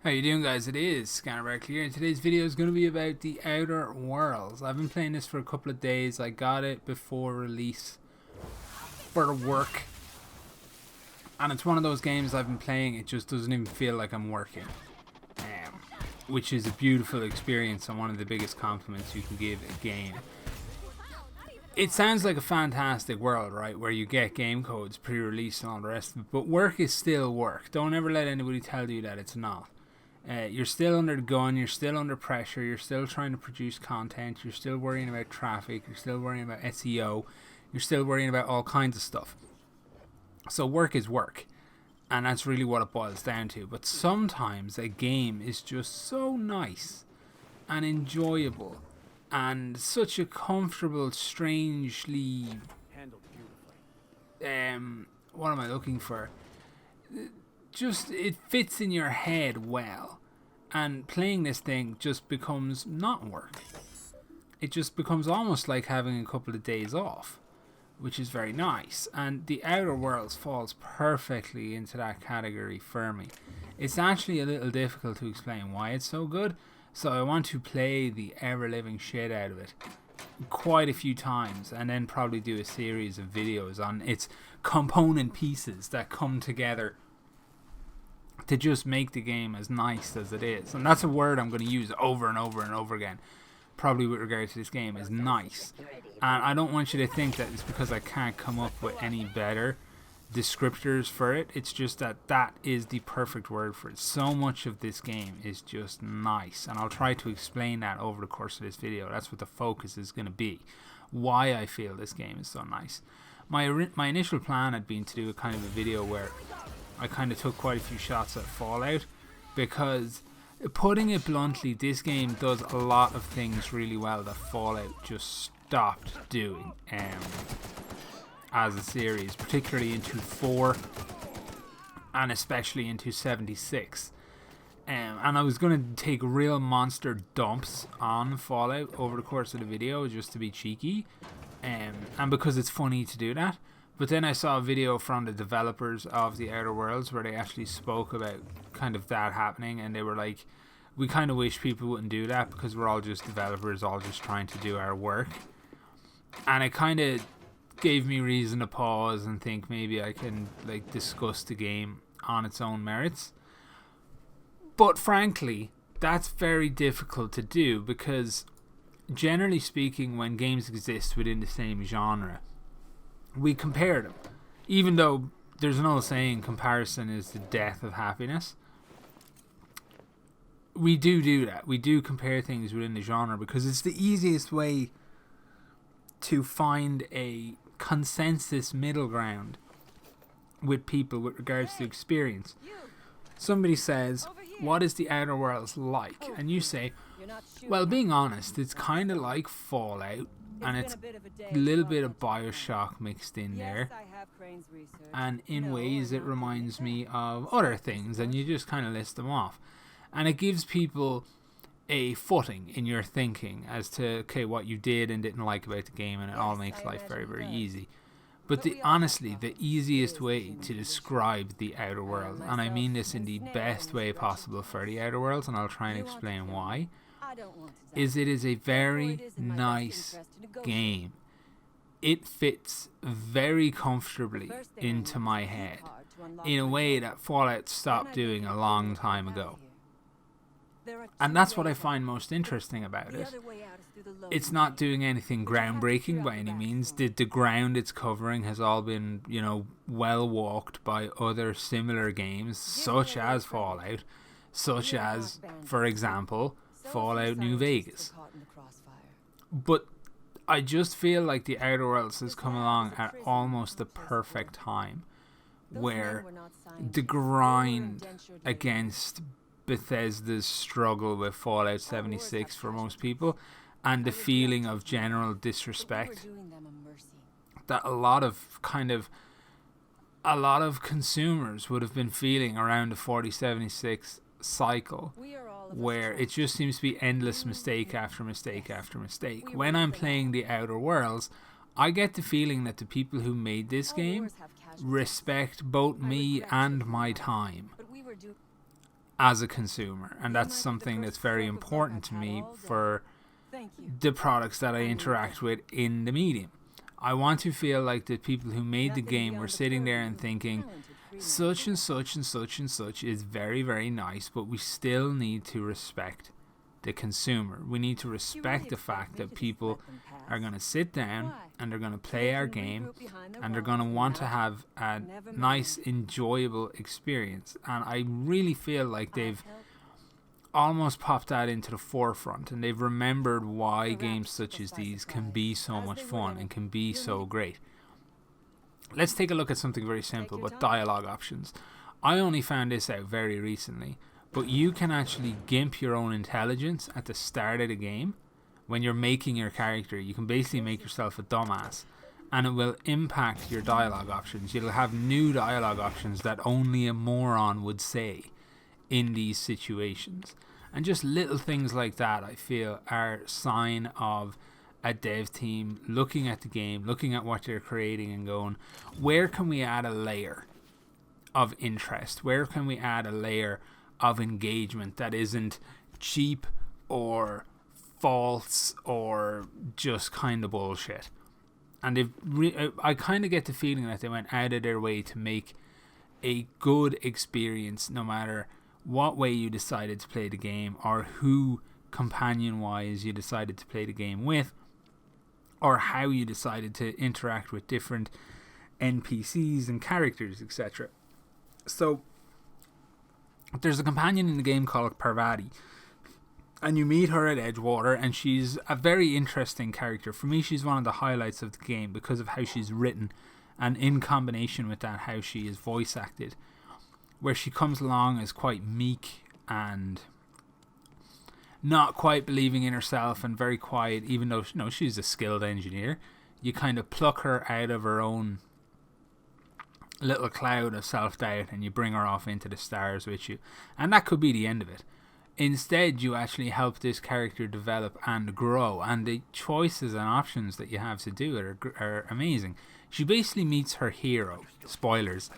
How you doing, guys? It is Scannerback here, and today's video is going to be about The Outer Worlds. I've been playing this for a couple of days. I got it before release for work, and it's one of those games I've been playing, it just doesn't even feel like I'm working, which is a beautiful experience and one of the biggest compliments you can give a game. It sounds like a fantastic world, right, where you get game codes pre-release and all the rest of it, but work is still work. Don't ever let anybody tell you that it's not. You're still under the gun, you're still under pressure, you're still trying to produce content, you're still worrying about traffic, you're still worrying about SEO, you're still worrying about all kinds of stuff. So work is work, and that's really what it boils down to. But sometimes a game is just so nice and enjoyable and such a comfortable, strangely what am I looking for? Just, it fits in your head well, and playing this thing just becomes not work. It just becomes almost like having a couple of days off, which is very nice, and The Outer Worlds falls perfectly into that category for me. It's actually a little difficult to explain why it's so good, so I want to play the ever-living shit out of it quite a few times, and then probably do a series of videos on its component pieces that come together to just make the game as nice as it is. And that's a word I'm going to use over and over and over again, probably with regard to this game, is nice. And I don't want you to think that it's because I can't come up with any better descriptors for it. It's just that that is the perfect word for it. So much of this game is just nice, and I'll try to explain that over the course of this video. That's what the focus is going to be, why I feel this game is so nice. My initial plan had been to do a kind of a video where I kind of took quite a few shots at Fallout, because putting it bluntly, this game does a lot of things really well that Fallout just stopped doing as a series, particularly into 4 and especially into 76. And I was going to take real monster dumps on Fallout over the course of the video just to be cheeky, and because it's funny to do that. But then I saw a video from the developers of The Outer Worlds where they actually spoke about kind of that happening, and they were like, we kind of wish people wouldn't do that because we're all just developers, all just trying to do our work. And it kind of gave me reason to pause and think maybe I can like discuss the game on its own merits. But frankly, that's very difficult to do, because generally speaking, when games exist within the same genre, we compare them. Even though there's an old saying, comparison is the death of happiness, we do that. We do compare things within the genre because it's the easiest way to find a consensus middle ground with people with regards to experience. Somebody says, what is The Outer Worlds like? And you say, well, being honest, it's kind of like Fallout, and it's a little bit of Bioshock mixed in there, and in ways it reminds me of other things, and you just kind of list them off, and it gives people a footing in your thinking as to, okay, what you did and didn't like about the game, and it all makes life very, very easy. But honestly, the easiest way to describe The Outer Worlds, and I mean this in the best way possible for The Outer Worlds, and I'll try and explain why, is it is a very nice game. It fits very comfortably into my head in a way that Fallout stopped doing a long time ago. And that's what I find most interesting about it. It's not doing anything groundbreaking by any means. The ground it's covering has all been, you know, well walked by other similar games, such as Fallout, such as, for example, Fallout New Vegas. But I just feel like The Outer Worlds has come along at almost the perfect time, where the grind against Bethesda's struggle with Fallout 76 for most people, and the feeling of general disrespect that a lot of consumers would have been feeling around the 4076 cycle, where it just seems to be endless mistake after mistake after mistake. When I'm playing The Outer Worlds, I get the feeling that the people who made this game respect both me and my time. as a consumer, and that's something that's very important to me for the products that I interact with in the medium. I want to feel like the people who made the game were sitting there and thinking, such and such and such and such is very, very nice, but we still need to respect the consumer. We need to respect the fact that people are going to sit down and they're going to play our game and they're going to want to have a nice, enjoyable experience. And I really feel like they've almost popped that into the forefront, and they've remembered why games such as these can be so much fun and can be so great. Let's take a look at something very simple, but dialogue options. I only found this out very recently, but you can actually gimp your own intelligence at the start of the game. When you're making your character, you can basically make yourself a dumbass, and it will impact your dialogue options. You'll have new dialogue options that only a moron would say in these situations. And just little things like that, I feel, are sign of a dev team looking at the game, looking at what they're creating and going, where can we add a layer of interest? Where can we add a layer of engagement that isn't cheap or false or just kind of bullshit? And I kind of get the feeling that they went out of their way to make a good experience, no matter what way you decided to play the game, or who companion wise you decided to play the game with, or how you decided to interact with different NPCs and characters, etc. So there's a companion in the game called Parvati, and you meet her at Edgewater, and she's a very interesting character. For me, she's one of the highlights of the game because of how she's written, and in combination with that, how she is voice acted, where she comes along as quite meek and not quite believing in herself and very quiet, even though she's a skilled engineer. You kind of pluck her out of her own little cloud of self-doubt and you bring her off into the stars with you, and that could be the end of it. Instead, you actually help this character develop and grow, and the choices and options that you have to do it are amazing. She basically meets her hero. Spoilers.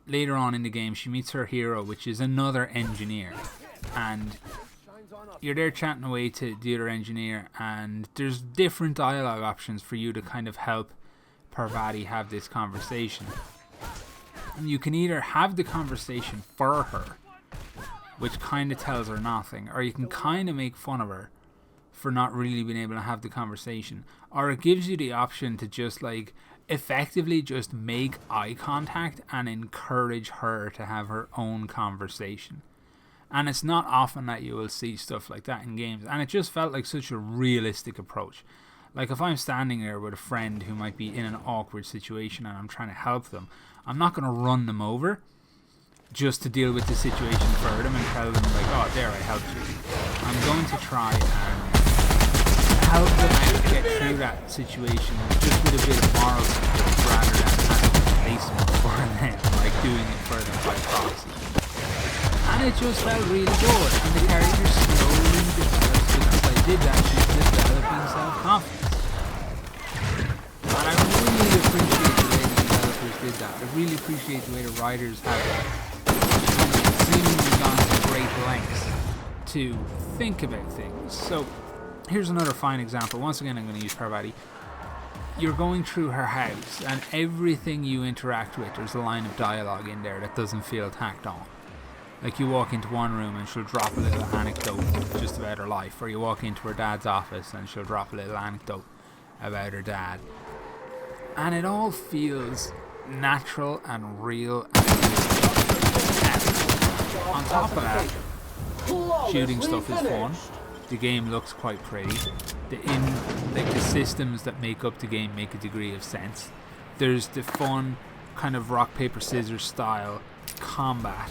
Later on in the game, she meets her hero, which is another engineer, and you're there chatting away to the other engineer, and there's different dialogue options for you to kind of help Parvati have this conversation. And you can either have the conversation for her, which kind of tells her nothing, or you can kind of make fun of her for not really being able to have the conversation, or it gives you the option to just effectively just make eye contact and encourage her to have her own conversation. And it's not often that you will see stuff like that in games, and it just felt like such a realistic approach. Like, if I'm standing there with a friend who might be in an awkward situation and I'm trying to help them, I'm not going to run them over just to deal with the situation for them and tell them like, oh, there, I helped you. I'm going to try and help them out get through that situation just with a bit of moral support rather than having a replacement for them, like doing it for them by proxy. And it just felt really good, and the character slowly develops because I did that, she's developing self-confidence. And I really appreciate the way the developers did that. I really appreciate the way the writers have seemingly gone to great lengths to think about things. So here's another fine example. Once again, I'm going to use Parvati. You're going through her house, and everything you interact with, there's a line of dialogue in there that doesn't feel tacked on. Like, you walk into one room and she'll drop a little anecdote just about her life, or you walk into her dad's office and she'll drop a little anecdote about her dad. And it all feels natural and real. And on top of that, shooting stuff is fun. The game looks quite pretty. The systems that make up the game make a degree of sense. There's the fun kind of rock paper scissors style combat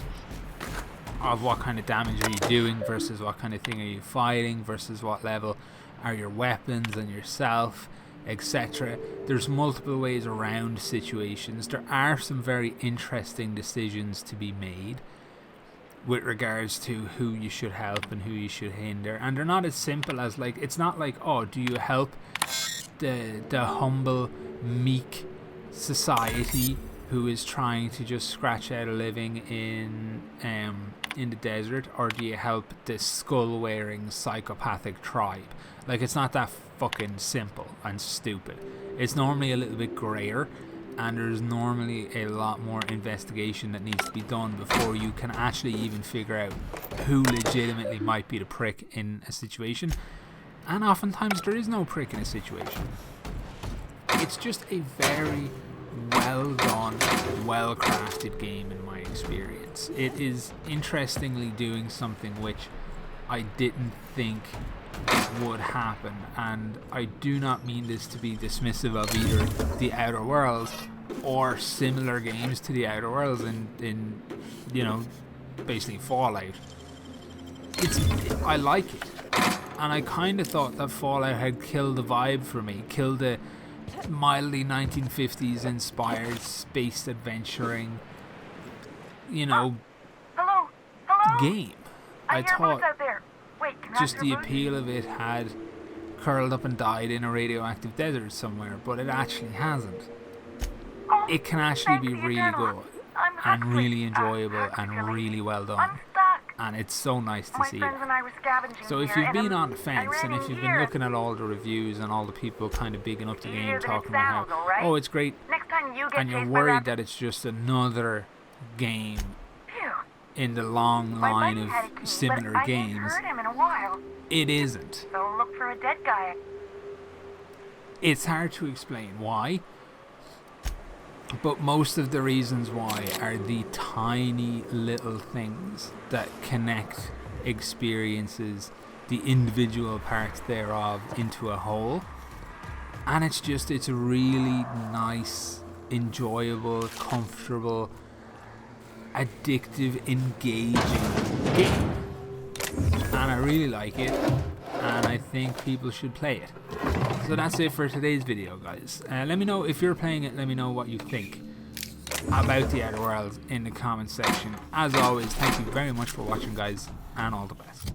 of what kind of damage are you doing versus what kind of thing are you fighting versus what level are your weapons and yourself, etc. There's multiple ways around situations. There are some very interesting decisions to be made with regards to who you should help and who you should hinder, and they're not as simple as, like, it's not like, oh, do you help the humble, meek society who is trying to just scratch out a living in the desert, or do you help this skull-wearing psychopathic tribe? Like, it's not that fucking simple and stupid. It's normally a little bit grayer, and there's normally a lot more investigation that needs to be done before you can actually even figure out who legitimately might be the prick in a situation. And oftentimes there is no prick in a situation. It's just a very well done, well crafted game in my experience. It is interestingly doing something which I didn't think would happen, and I do not mean this to be dismissive of either the Outer Worlds or similar games to the Outer Worlds in you know, basically Fallout. I like it, and I kind of thought that Fallout had killed the vibe for me, killed the mildly 1950s inspired space adventuring, you know, Hello? game. I thought out there. Wait, can I just have the your boots? appeal of it had curled up and died in a radioactive desert somewhere, but it actually hasn't. Oh, It can actually thanks be for your really journal. good I'm and Huxley. really enjoyable and Huxley. really well done, I'm stuck. and it's so nice to My see friends that. and I were scavenging So if here, you've and been on the I fence, ran and if in you've been here. looking at all the reviews and all the people kind of bigging up the You game, hear that it talking about sounds how, all right? oh, it's great, Next time you get and you're chased by worried that... that it's just another game Phew. in the long My line buddy had a of key, similar but I games, haven't heard him in a while. it isn't. So look for a dead guy. It's hard to explain why, but most of the reasons why are the tiny little things that connect experiences, the individual parts thereof, into a whole. And it's a really nice, enjoyable, comfortable, addictive, engaging game. And I really like it, and I think people should play it. So that's it for today's video, guys. Let me know if you're playing it. Let me know what you think about the Outer Worlds in the comments section. As always, thank you very much for watching, guys, and all the best.